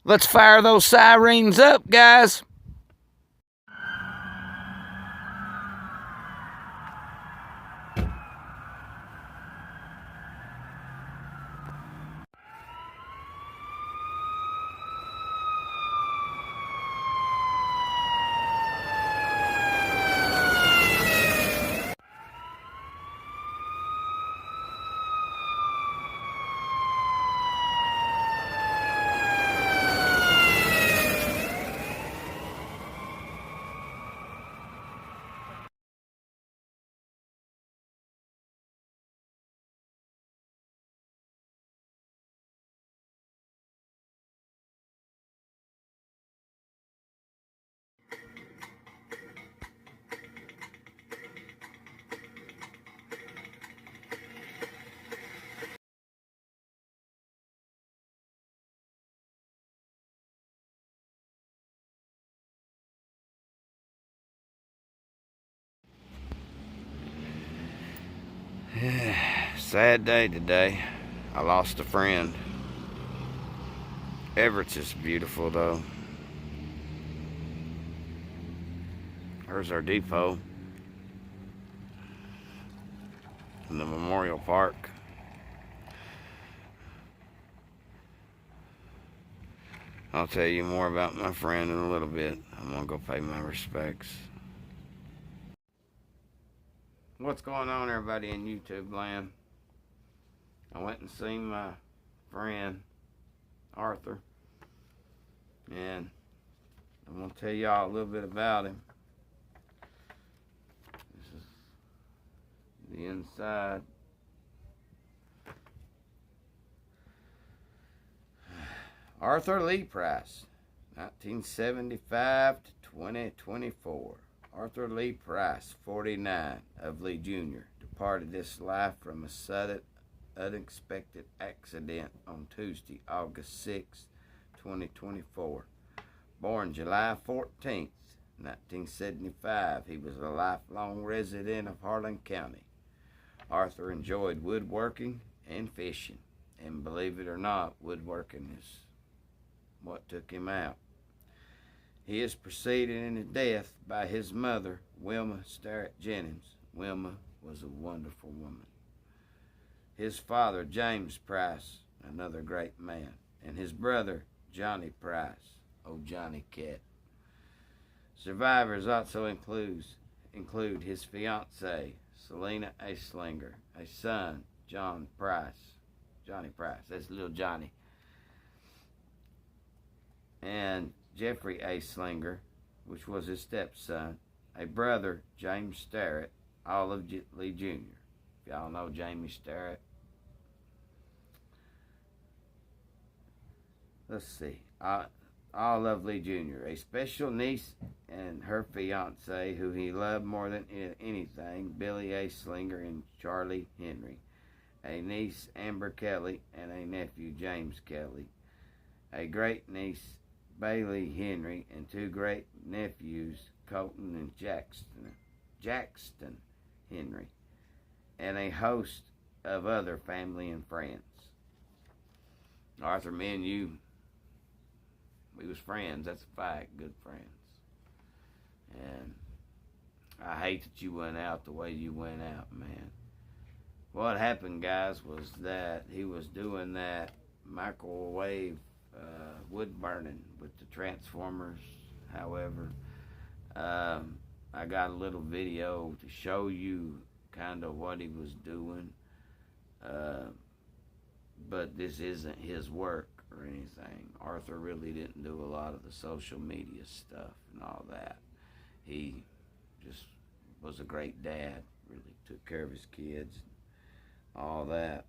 Let's fire those sirens up, guys. Sad day today. I lost a friend. Everett's is beautiful though. There's our depot in the Memorial Park. I'll tell you more about my friend in a little bit. I'm gonna go pay my respects. What's going on, everybody in YouTube land? I went and seen my friend Arthur, and I'm gonna tell y'all a little bit about him. This is the inside. Arthur Lee Price, 1975 to 2024. Arthur Lee Price, 49, of Lee Jr., departed this life from a sudden, unexpected accident on Tuesday, August 6, 2024. Born July 14, 1975, he was a lifelong resident of Harlan County. Arthur enjoyed woodworking and fishing, and believe it or not, woodworking is what took him out. He is preceded in his death by his mother, Wilma Starrett Jennings. Wilma was a wonderful woman. His father, James Price, another great man, and his brother, Johnny Price, old Johnny Cat. Survivors also include his fiancée, Selena A. Slinger, a son, Johnny Price, that's little Johnny, and Jeffrey A. Slinger, which was his stepson, a brother, James Starrett, Olive Lee Jr. If y'all know Jamie Starrett. Let's see. Olive Lee Jr., a special niece, and her fiance, who he loved more than anything, Billy A. Slinger and Charlie Henry. A niece, Amber Kelly, and a nephew, James Kelly. A great niece, Bailey Henry, and two great nephews, Colton and Jackson Henry, and a host of other family and friends. Arthur, me and you, we was friends. That's a fact. Good friends. And I hate that you went out the way you went out, man. What happened, guys, was that he was doing that microwave wood burning with the transformers. However, I got a little video to show you kind of what he was doing, but this isn't his work or anything. Arthur really didn't do a lot of the social media stuff and all that. He just was a great dad, really took care of his kids, all that.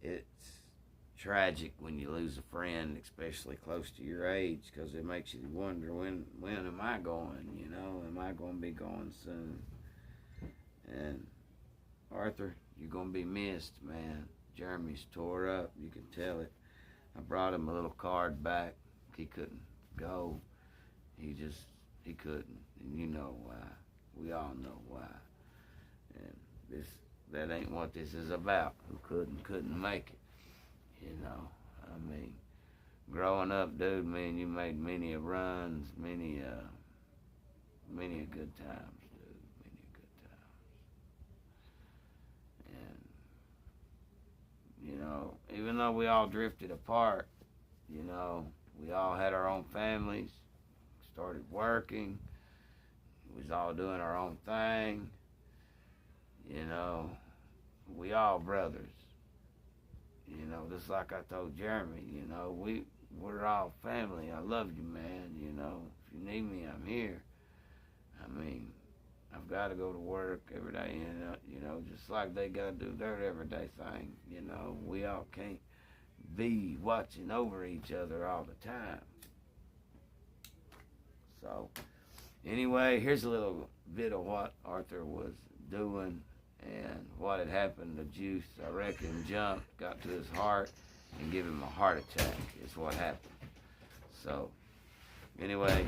It's tragic when you lose a friend, especially close to your age, because it makes you wonder, when am I going, you know? Am I going to be going soon? And Arthur, you're going to be missed, man. Jeremy's tore up, you can tell it. I brought him a little card back. He couldn't go. He couldn't, and you know why. We all know why. And that ain't what this is about. Who couldn't make it, you know. I mean, growing up, dude, man, you made many a runs, many a good times, dude, many a good times. And, you know, even though we all drifted apart, you know, we all had our own families, started working, we was all doing our own thing, you know, we all brothers. You know, just like I told Jeremy, you know, we're all family. I love you, man. You know, if you need me, I'm here. I mean, I've got to go to work every day, you know, just like they got to do their everyday thing. You know, we all can't be watching over each other all the time. So, anyway, here's a little bit of what Arthur was doing and what had happened. The juice, I reckon, jumped, got to his heart, and gave him a heart attack is what happened. So, anyway,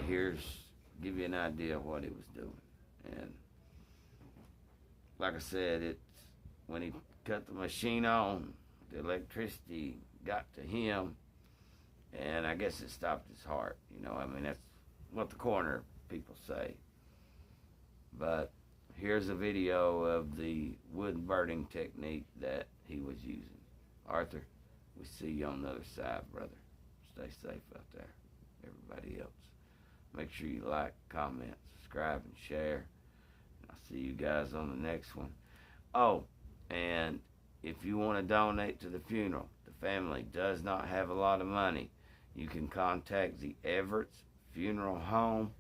give you an idea of what he was doing. And like I said, it's when he cut the machine on, the electricity got to him, and I guess it stopped his heart. You know, I mean, that's what the coroner people say. But here's a video of the wood burning technique that he was using. Arthur, we see you on the other side, brother. Stay safe out there, everybody else. Make sure you like, comment, subscribe, and share. I'll see you guys on the next one. Oh, and if you want to donate to the funeral, the family does not have a lot of money. You can contact the Everett's Funeral Home.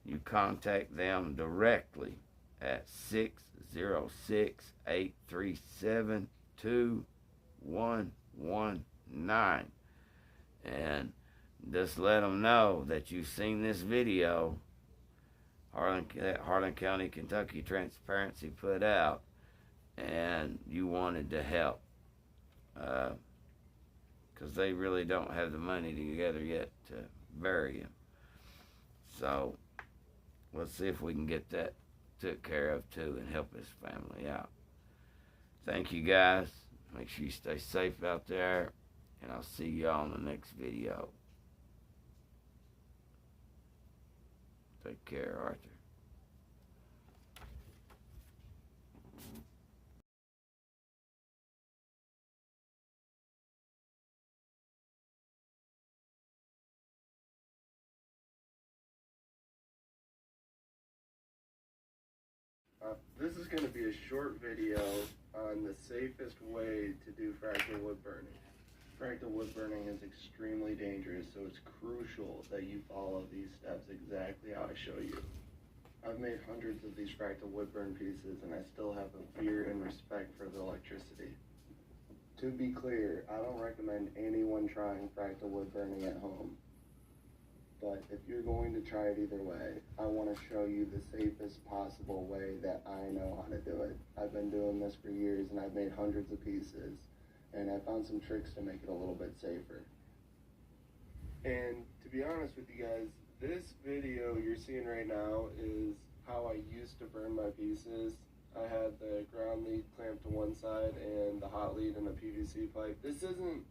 You contact them directly at 606-837-2119. And just let them know that you've seen this video Harlan County, Kentucky Transparency put out, and you wanted to help. Because they really don't have the money together yet to bury him. So, let's see if we can get that took care of too and help his family out. Thank you guys. Make sure you stay safe out there, and I'll see y'all in the next video. Take care, Arthur. This is going to be a short video on the safest way to do fractal wood burning. Fractal wood burning is extremely dangerous, so it's crucial that you follow these steps exactly how I show you. I've made hundreds of these fractal wood burn pieces, and I still have a fear and respect for the electricity. To be clear, I don't recommend anyone trying fractal wood burning at home. But if you're going to try it either way, I want to show you the safest possible way that I know how to do it. I've been doing this for years, and I've made hundreds of pieces, and I found some tricks to make it a little bit safer. And to be honest with you guys, this video you're seeing right now is how I used to burn my pieces. I had the ground lead clamped to one side and the hot lead in a PVC pipe. This isn't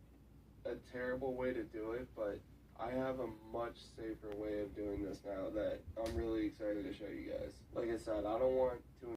a terrible way to do it, but I have a much safer way of doing this now that I'm really excited to show you guys. Like I said, I don't want to